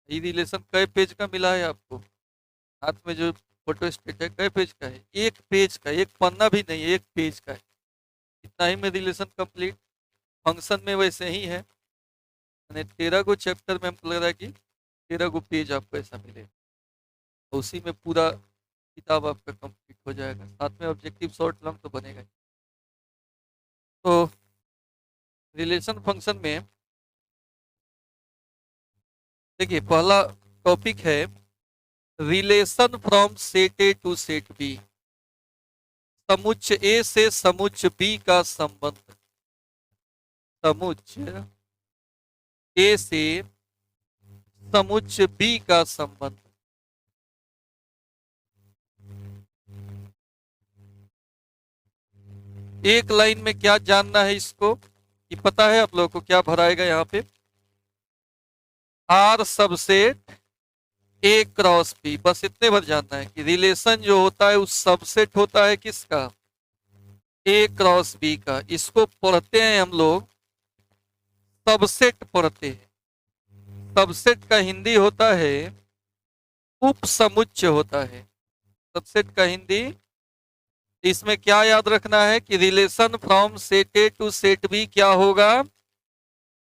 ये रिलेशन कई पेज का मिला है आपको? हाथ में जो फोटो स्टेट है कई पेज का है? एक पेज का, एक पन्ना भी नहीं, एक पेज का है। इतना ही में रिलेशन कंप्लीट। फंक्शन में वैसे ही है, यानी 13 गो चैप्टर में हमको लग रहा है कि 13 गो पेज आपको ऐसा मिलेगा, तो उसी में पूरा किताब आपका कंप्लीट हो जाएगा। साथ में ऑब्जेक्टिव शॉर्ट लॉन्ग तो बनेगा ही। तो रिलेशन फंक्शन में देखिए पहला टॉपिक है relation from set A to set B. समुच्चय ए से समुच्चय बी का संबंध। समुच्चय ए से समुच्चय बी का संबंध। एक लाइन में क्या जानना है इसको, कि पता है आप लोगों को क्या भराएगा यहाँ पे? R subset A cross B, बस इतने भर जानना है कि रिलेशन जो होता है उस सबसेट होता है किसका? ए क्रॉस बी का। इसको पढ़ते हैं हम लोग, सबसेट पढ़ते हैं। सबसेट का हिंदी होता है उपसमुच्चय होता है। सबसेट का हिंदी, इसमें क्या याद रखना है कि relation from set A to set B क्या होगा?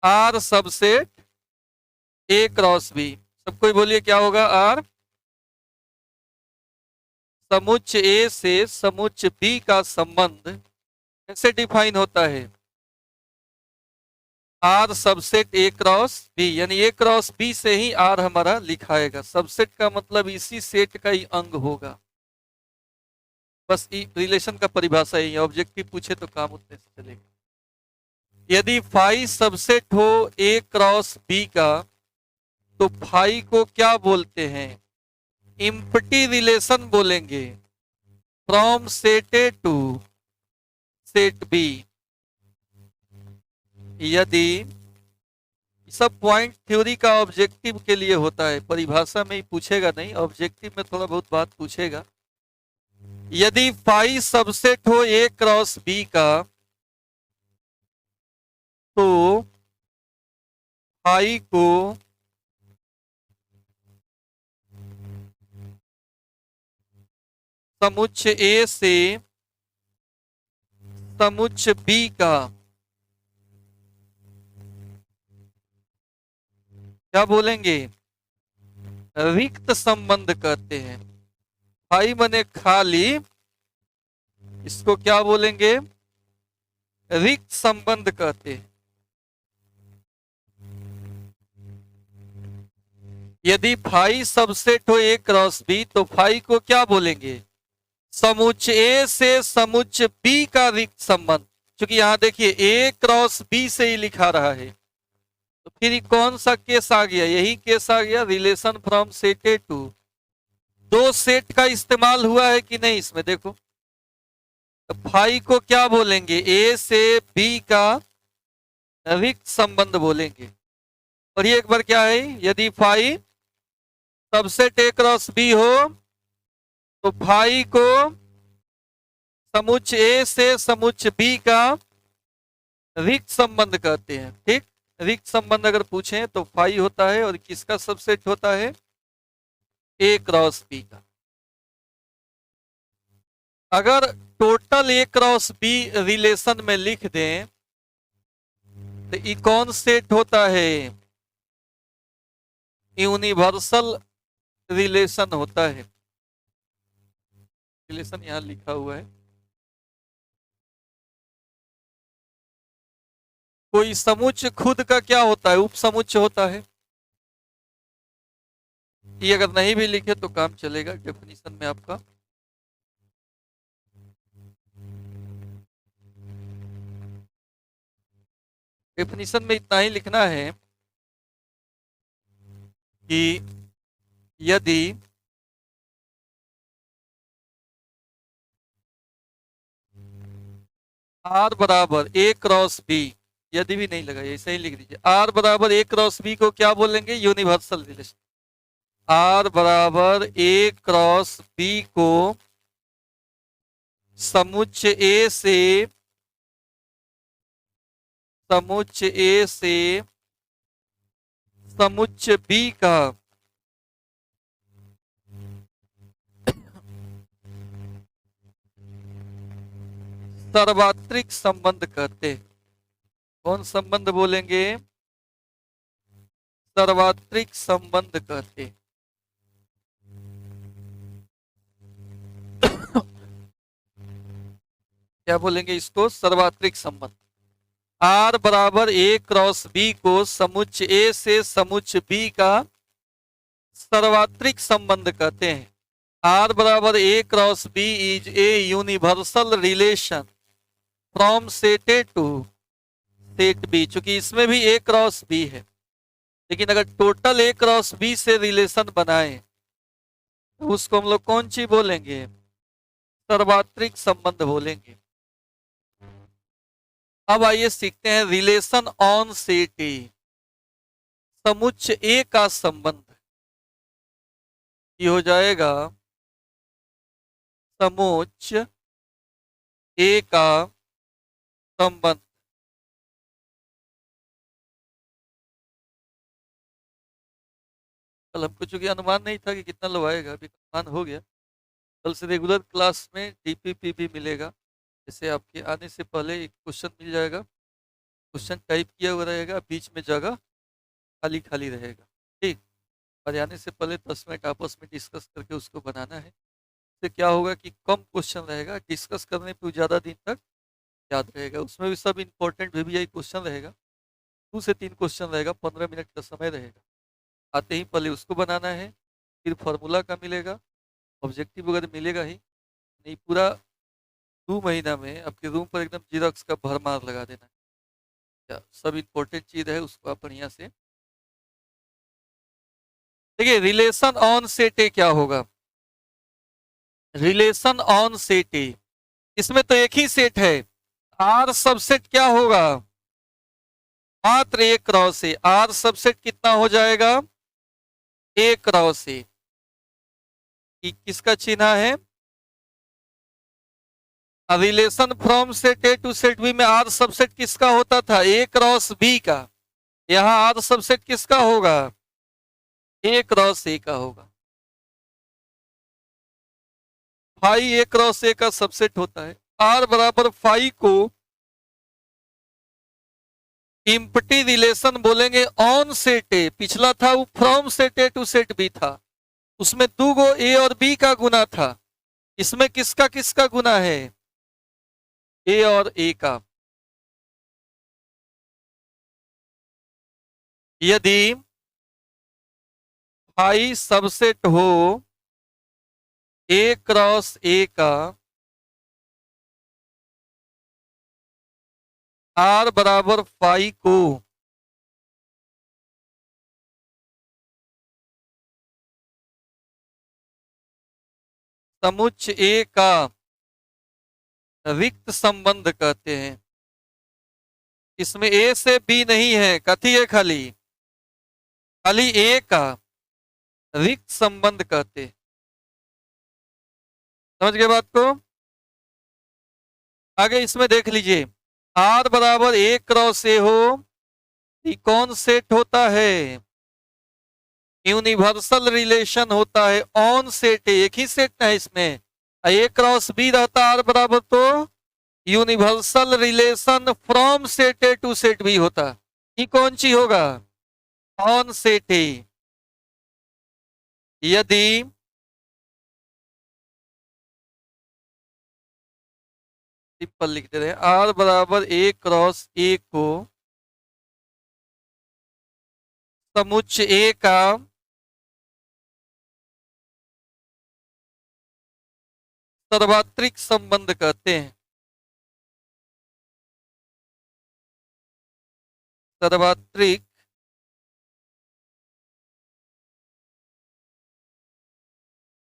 R subset A cross B. सब कोई बोलिए क्या होगा? आर समुच्चय ए से समुच्चय बी का संबंध कैसे डिफाइन होता है? R subset A cross B, यानी ए क्रॉस बी से ही आर हमारा लिखाएगा। सबसेट का मतलब इसी सेट का ही अंग होगा। बस रिलेशन का परिभाषा ही है, ऑब्जेक्टिव पूछे तो काम उतने से चलेगा। यदि फाई सबसेट हो ए क्रॉस बी का, तो फाई को क्या बोलते हैं? इम्पटी रिलेशन बोलेंगे, from set A to set B. यदि सब पॉइंट थ्योरी का ऑब्जेक्टिव के लिए होता है, परिभाषा में ही पूछेगा नहीं, ऑब्जेक्टिव में थोड़ा बहुत बात पूछेगा। यदि फाई सबसेट हो ए क्रॉस बी का, तो फाई को समुच्चय ए से समुच्चय बी का क्या बोलेंगे? रिक्त संबंध कहते हैं। फाई मने खाली, इसको क्या बोलेंगे? रिक्त संबंध कहते हैं। यदि फाई सबसेट हो ए क्रॉस बी, तो फाई को क्या बोलेंगे? समुच्चय ए से समुच्चय बी का रिक्त संबंध। क्योंकि यहां देखिए ए क्रॉस बी से ही लिखा रहा है, तो फिर कौन सा केस आ गया? यही केस आ गया, relation from set A to. दो सेट का इस्तेमाल हुआ है कि नहीं इसमें? देखो तो फाई को क्या बोलेंगे? ए से बी का रिक्त संबंध बोलेंगे। और ये एक बार क्या है, यदि phi subset A cross B हो, तो फाई को समुच्चय ए से समुच्चय बी का रिक्त संबंध कहते हैं। ठीक, रिक्त संबंध अगर पूछें तो फाई होता है, और किसका सबसेट होता है? ए क्रॉस बी का। अगर total A cross B relation में लिख दें, तो ये कौन सेट होता है? यूनिवर्सल रिलेशन होता है। रिलेशन यहां लिखा हुआ है। कोई समुच्चय खुद का क्या होता है? उपसमुच्चय होता है। ये अगर नहीं भी लिखे तो काम चलेगा डेफिनेशन में आपका। डेफिनेशन में इतना ही लिखना है कि यदि आर बराबर ए क्रॉस बी, यदि भी नहीं लगा ऐसे ही लिख दीजिए, आर बराबर ए क्रॉस बी को क्या बोलेंगे? Universal relation. आर बराबर ए क्रॉस बी को समुच्चय ए से समुच्चय बी का सार्वत्रिक संबंध कहते हैं। कौन संबंध बोलेंगे? सार्वत्रिक संबंध कहते हैं। क्या बोलेंगे इसको? सार्वत्रिक संबंध। आर बराबर ए क्रॉस बी को समुच्चय ए से समुच्चय बी का सार्वत्रिक संबंध कहते हैं। आर बराबर A cross B is a universal relation from set A to set B. चूंकि इसमें भी ए क्रॉस बी है, लेकिन अगर टोटल ए क्रॉस बी से रिलेशन बनाए तो उसको हम लोग कौन चीज बोलेंगे? सार्वत्रिक संबंध बोलेंगे। अब आइए सीखते हैं रिलेशन ऑन सेट ए। समुच्चय ए का संबंध ये हो जाएगा समुच्चय ए का संबंध। कल हमको चूंकि अनुमान नहीं था कि कितना लोग आएगा, अभी अनुमान हो गया। कल से रेगुलर क्लास में डीपीपी भी मिलेगा। जैसे आपके आने से पहले एक क्वेश्चन मिल जाएगा, क्वेश्चन टाइप किया हुआ रहेगा, बीच में जगह खाली खाली रहेगा। ठीक, और आने से पहले 10 मिनट आपस में डिस्कस करके उसको बनाना है। इससे क्या होगा कि कम क्वेश्चन रहेगा, डिस्कस करने पर ज़्यादा दिन तक याद रहेगा। उसमें भी सब इंपॉर्टेंट VVI क्वेश्चन रहेगा, 2 से 3 क्वेश्चन रहेगा, 15 मिनट का समय रहेगा। आते ही पहले उसको बनाना है, फिर फार्मूला का मिलेगा, ऑब्जेक्टिव वगैरह मिलेगा ही नहीं। पूरा 2 महीना में आपके रूम पर एकदम जीरोक्स का भरमार लगा देना है। क्या सब इंपॉर्टेंट चीज है, उसको आप बढ़िया से देखिए। रिलेशन ऑन सेट ए क्या होगा? रिलेशन ऑन सेट ए, इसमें तो एक ही सेट है। आर सबसेट क्या होगा? मात्र A cross A. R subset कितना हो जाएगा? A cross A. किसका चिन्ह है? Relation from set A to set B में आर सबसेट किसका होता था? ए क्रॉस बी का। यहां आर सबसेट किसका होगा? ए क्रॉस ए का होगा। फाई ए क्रॉस ए का सबसेट होता है। आर बराबर फाई को इम्पटी रिलेशन बोलेंगे ऑन सेट ए। पिछला था वो from set A to set B था, उसमें 2 गो ए और बी का गुना था। इसमें किसका किसका गुना है? ए और ए का। यदि फाई सबसेट हो ए क्रॉस ए का, आर बराबर फाई को समुच्चय ए का रिक्त संबंध कहते हैं। इसमें ए से बी नहीं है, कथी है? खाली खाली ए का रिक्त संबंध कहते हैं। समझ गए बात को? आगे इसमें देख लीजिए, आर बराबर ए क्रॉस ए हो, ये कौन सेट होता है? यूनिवर्सल रिलेशन होता है ऑन सेट ए। एक ही सेट है इसमें, ए क्रॉस बी रहता आर बराबर, तो universal relation from set A to set B होता। ये कौन सी होगा? On set A. यदि सिंपल लिखते रहे, आर बराबर ए क्रॉस ए को समुच्चय ए का सार्वत्रिक संबंध कहते हैं। सार्वत्रिक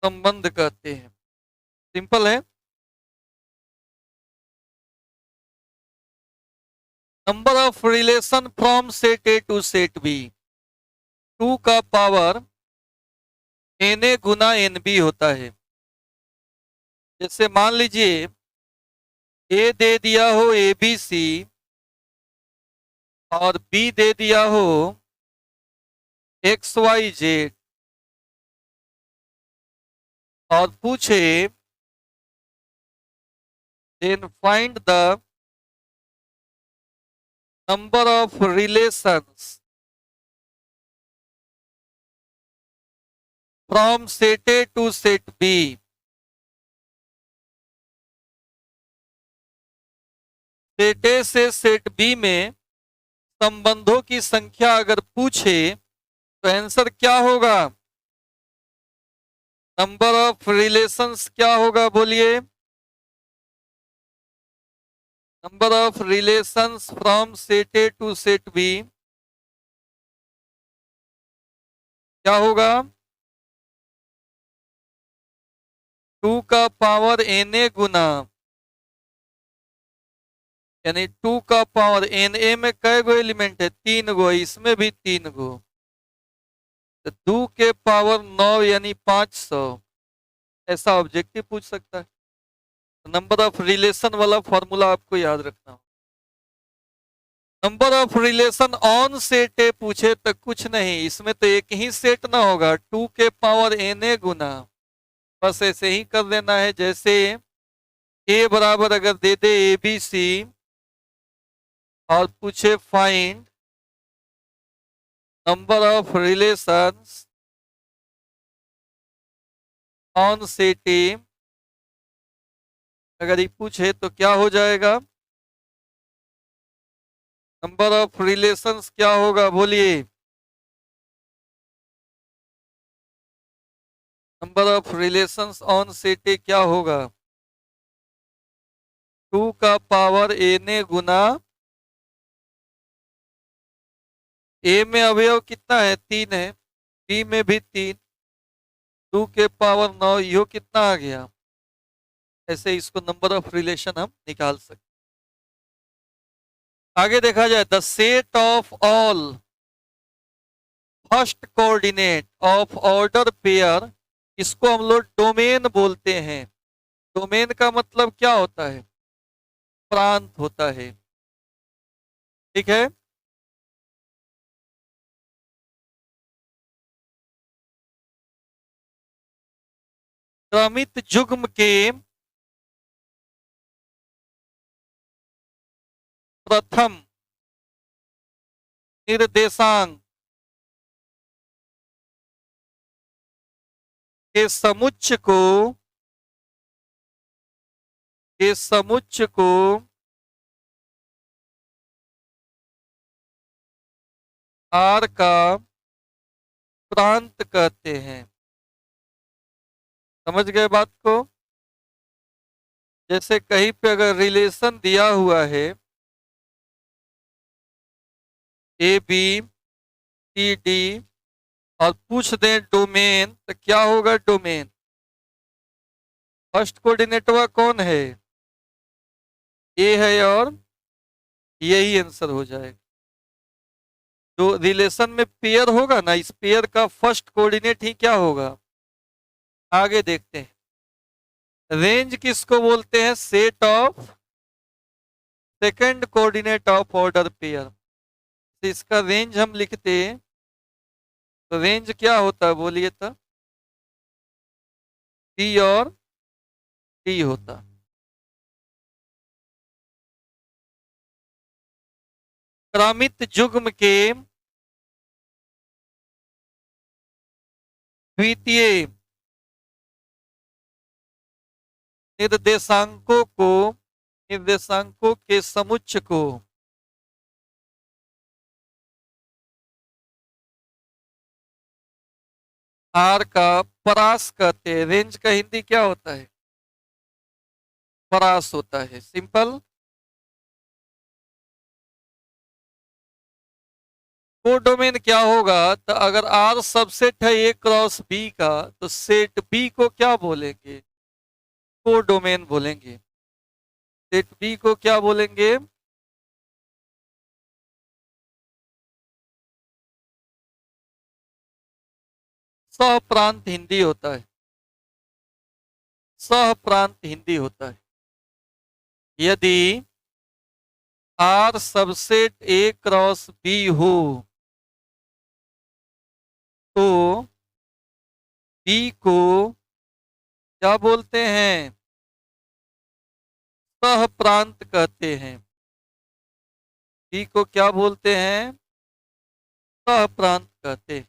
संबंध कहते हैं। सिंपल है। Number of relation from set A to set B 2 का पावर Na गुना Nb होता है। जैसे मान लीजिए ए दे दिया हो ABC और बी दे दिया हो XYZ और पूछे then find the number of relations from set A to set B. Set ए से सेट बी में संबंधों की संख्या अगर पूछे तो आंसर क्या होगा? नंबर ऑफ रिलेशंस क्या होगा बोलिए? Number of relations from set A to set B क्या होगा? 2 का पावर एन ए गुना, यानी 2 का पावर एन ए में कै गो एलिमेंट है? 3 गो, इसमें भी 3 गो, तो 2 के पावर 9 यानी 500। ऐसा ऑब्जेक्टिव पूछ सकता है। नंबर ऑफ रिलेशन वाला फॉर्मूला आपको याद रखना हो। Number of relation on set ए पूछे तो कुछ नहीं, इसमें तो एक ही सेट ना होगा, 2 के पावर एन ए गुना, बस ऐसे ही कर देना है। जैसे ए बराबर अगर दे दे ए बी सी और पूछे find number of relations on set ए, अगर ये पूछे तो क्या हो जाएगा? नंबर ऑफ रिलेशंस क्या होगा बोलिए? Number of relations on set ए क्या होगा? 2 का पावर एन ए गुना, ए में अवयव कितना है? 3 है, बी में भी 3, 2 के पावर 9, यो कितना आ गया? ऐसे इसको नंबर ऑफ रिलेशन हम निकाल सकते। आगे देखा जाए, the set of all first coordinate of order pair, इसको हम लोग डोमेन बोलते हैं। डोमेन का मतलब क्या होता है? प्रांत होता है, ठीक है। क्रमित युग्म के प्रथम निर्देशांक के समुच्च को आर का प्रांत कहते हैं। समझ गए बात को? जैसे कहीं पे अगर रिलेशन दिया हुआ है ए बी सी डी और पूछ दें डोमेन, तो क्या होगा डोमेन? फर्स्ट कोऑर्डिनेटवा कौन है? ए है, और यही आंसर हो जाएगा। जो रिलेशन में पेयर होगा ना, इस पेयर का फर्स्ट कोऑर्डिनेट ही क्या होगा? आगे देखते हैं। रेंज किसको बोलते हैं? Set of second coordinate of order pair. तो इसका रेंज हम लिखते हैं, तो रेंज क्या होता है बोलिए तो? डी और डी होता। क्रमित युग्म के द्वितीय निर्देशांकों के समुच्च को आर का परास कहते हैं। रेंज का हिंदी क्या होता है? परास होता है, सिंपल। कोडोमेन क्या होगा? तो अगर आर सबसेट है ए क्रॉस बी का, तो सेट बी को क्या बोलेंगे? कोडोमेन बोलेंगे। सेट बी को क्या बोलेंगे? सहप्रांत हिंदी होता है, सहप्रांत हिंदी होता है। यदि R subset A cross B हो तो बी को क्या बोलते हैं? सह प्रांत कहते हैं। बी को क्या बोलते हैं? सह प्रांत कहते हैं।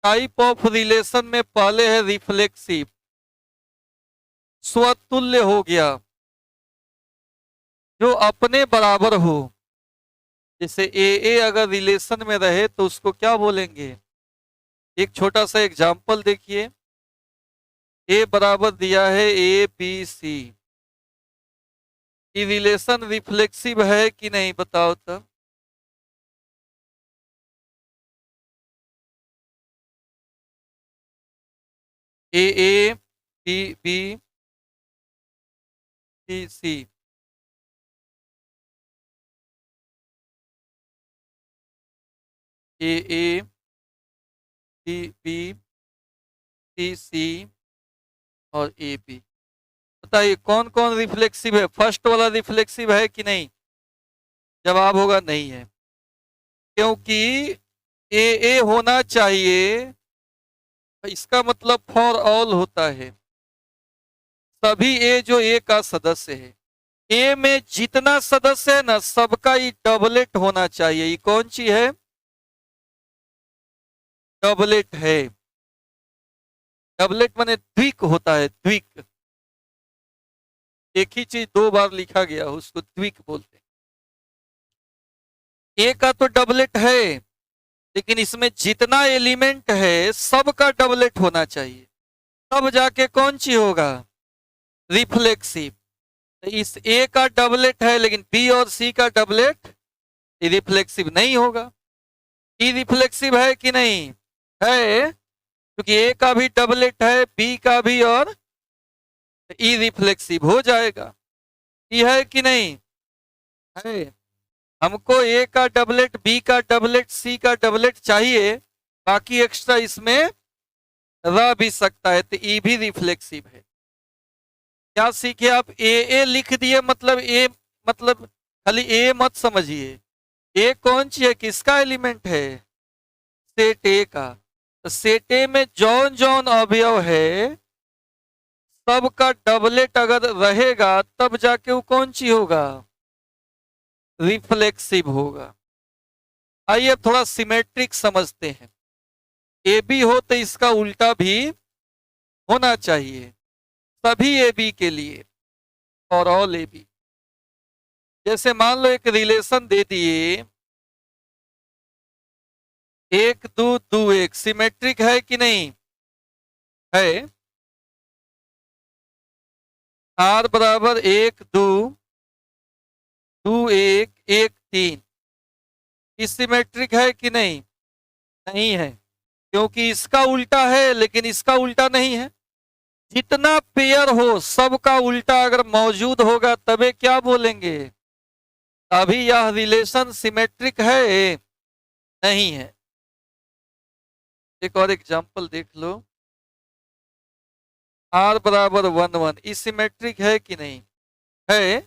टाइप ऑफ रिलेशन में पहले है रिफ्लेक्सिव, स्वतुल्य हो गया, जो अपने बराबर हो। जैसे ए अगर रिलेशन में रहे तो उसको क्या बोलेंगे? एक छोटा सा एग्जांपल देखिए। ए बराबर दिया है ए बी सी, ये रिलेशन रिफ्लेक्सिव है कि नहीं बताओ तो? A B B C C, A B B C C और ए बी। बताइए कौन कौन रिफ्लेक्सिव है? फर्स्ट वाला रिफ्लेक्सिव है कि नहीं? जवाब होगा नहीं है, क्योंकि ए होना चाहिए, इसका मतलब फॉर ऑल होता है, सभी ए जो ए का सदस्य है। ए में जितना सदस्य है ना, सबका ये डबलेट होना चाहिए। ये कौन सी है? डबलेट है। डबलेट माने द्विक होता है, द्विक। एक ही चीज दो बार लिखा गया उसको द्विक बोलते हैं। ए का तो डबलेट है, लेकिन इसमें जितना एलिमेंट है सबका डबलेट होना चाहिए, तब जाके कौन सी होगा? रिफ्लेक्सिव। तो इस ए का डबलेट है, लेकिन बी और सी का डबलेट रिफ्लेक्सिव नहीं होगा। ई रिफ्लेक्सिव है कि नहीं? है, क्योंकि ए का भी डबलेट है, बी का भी, और ई रिफ्लेक्सिव हो जाएगा। ई है कि नहीं? है। हमको ए का डबलेट, बी का डबलेट, सी का डबलेट चाहिए, बाकी एक्स्ट्रा इसमें रह भी सकता है, तो ई भी रिफ्लेक्सिव है। क्या सीखे आप? ए लिख दिए मतलब ए, मतलब खाली ए मत समझिए। ए कौन सी है, किसका एलिमेंट है? सेट ए का। तो सेट ए में जौन जौन अवयव है सबका डबलेट अगर रहेगा, तब जाके वो कौन सी होगा? रिफ्लेक्सिव होगा। आइए अब थोड़ा सिमेट्रिक समझते हैं। ए बी हो तो इसका उल्टा भी होना चाहिए, सभी ए बी के लिए, और ऑल ए बी। जैसे मान लो एक रिलेशन दे दिए, एक दो दो एक, सिमेट्रिक है कि नहीं? है। आर बराबर एक दो, दो एक, एक तीन, इस सिमेट्रिक है कि नहीं? नहीं है, क्योंकि इसका उल्टा है लेकिन इसका उल्टा नहीं है। जितना पेयर हो सबका उल्टा अगर मौजूद होगा तबे क्या बोलेंगे? अभी यह रिलेशन सिमेट्रिक है? नहीं है। एक और एग्जांपल देख लो। आर बराबर वन वन, इस सिमेट्रिक है कि नहीं? है।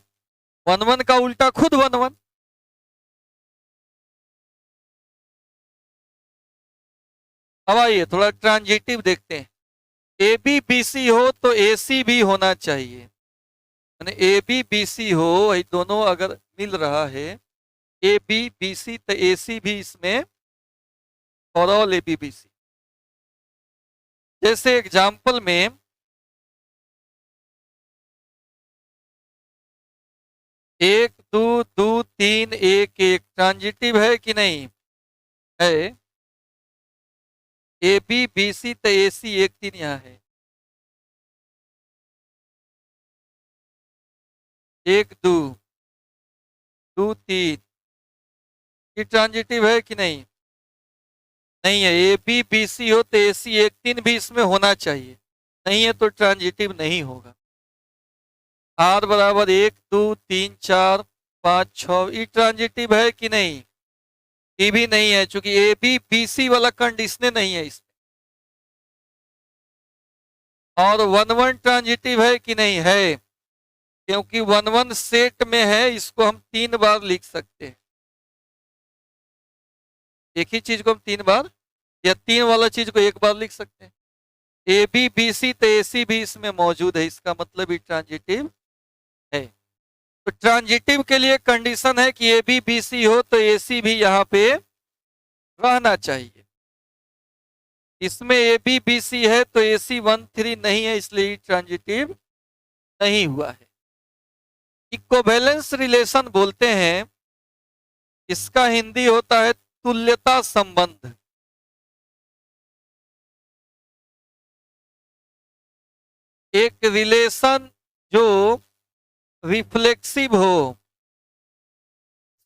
वन वन का उल्टा खुद वन वन। अब आइए थोड़ा ट्रांजिटिव देखते हैं। ए बी बी सी हो तो ए सी भी होना चाहिए, यानी ए बी बी सी हो, ये दोनों अगर मिल रहा है, ए बी बी सी, तो ए सी भी इसमें, और all A B B C. जैसे एग्जाम्पल में एक दो दो तीन एक एक, ट्रांजिटिव है कि नहीं? है। ए बी बी सी तो ए सी एक तीन यहाँ है। एक दो, दो तीन, ये ट्रांजिटिव है कि नहीं? नहीं है। ए बी बी सी हो तो ए सी एक तीन भी इसमें होना चाहिए, नहीं है तो ट्रांजिटिव नहीं होगा। आर बराबर एक दो तीन चार पाँच छ, ये ट्रांजिटिव है कि नहीं? ये भी नहीं है, क्योंकि ए बी बी सी वाला कंडीशन नहीं है इसमें। और वन वन ट्रांजिटिव है कि नहीं? है, क्योंकि वन वन सेट में है, इसको हम तीन बार लिख सकते हैं। एक ही चीज को हम तीन बार, या तीन वाला चीज को एक बार लिख सकते हैं। ए बी बी सी तो ए सी भी इसमें मौजूद है, इसका मतलब ये ट्रांजिटिव है। तो ट्रांजिटिव के लिए कंडीशन है कि ए बी बी सी हो तो ए सी भी यहाँ पे रहना चाहिए। इसमें ए बी बी सी है तो ए सी 1 3 नहीं है, इसलिए ट्रांजिटिव नहीं हुआ है। इक्विवेलेंस रिलेशन बोलते हैं, इसका हिंदी होता है तुल्यता संबंध। एक रिलेशन जो रिफ्लेक्सिव हो,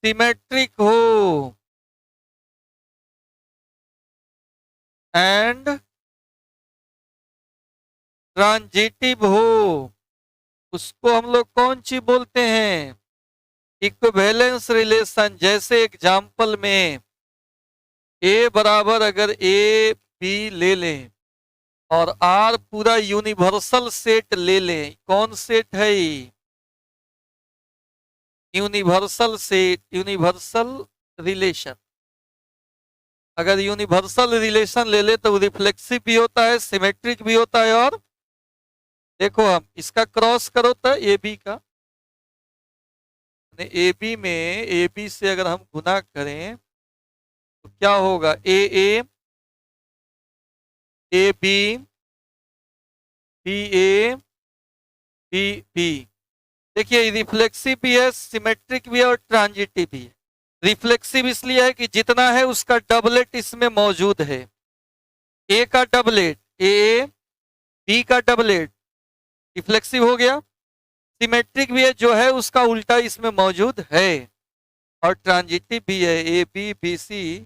सिमेट्रिक हो एंड ट्रांजिटिव हो, उसको हम लोग कौन सी बोलते हैं? Equivalence relation. जैसे एग्जाम्पल में ए बराबर अगर ए बी ले लें और आर पूरा यूनिवर्सल सेट ले लें, कौन सेट है? Universal set, universal relation. अगर यूनिवर्सल रिलेशन ले ले तो रिफ्लेक्सिव भी होता है, सिमेट्रिक भी होता है, और देखो हम इसका क्रॉस करो तो ए बी का, ए बी में ए बी से अगर हम गुना करें तो क्या होगा? A A, A B, B A, B B. देखिए रिफ्लेक्सिव भी है, सिमेट्रिक भी है और ट्रांजिटिव भी है। रिफ्लेक्सिव इसलिए है कि जितना है उसका डबलेट इसमें मौजूद है। ए का डबलेट ए, बी का डबलेट रिफ्लेक्सिव हो गया। सिमेट्रिक भी है, जो है उसका उल्टा इसमें मौजूद है। और ट्रांजिटिव भी है, ए बी बी सी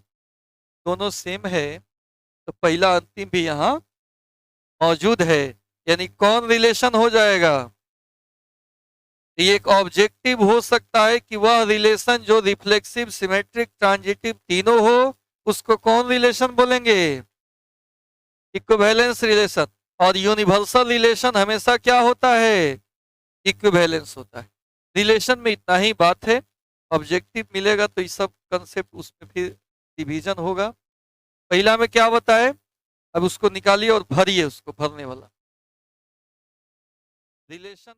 दोनों सेम है तो पहला अंतिम भी यहाँ मौजूद है। यानी कौन रिलेशन हो जाएगा? ये एक ऑब्जेक्टिव हो सकता है कि वह रिलेशन जो रिफ्लेक्सिव, सिमेट्रिक, ट्रांजिटिव तीनों हो, उसको कौन रिलेशन बोलेंगे? Equivalence relation. और यूनिवर्सल रिलेशन हमेशा क्या होता है? इक्विवेलेंस होता है। रिलेशन में इतना ही बात है। ऑब्जेक्टिव मिलेगा तो ये सब कंसेप्ट उसमें फिर डिवीजन होगा। पहला में क्या बताए, अब उसको निकालिए और भरिए, उसको भरने वाला रिलेशन।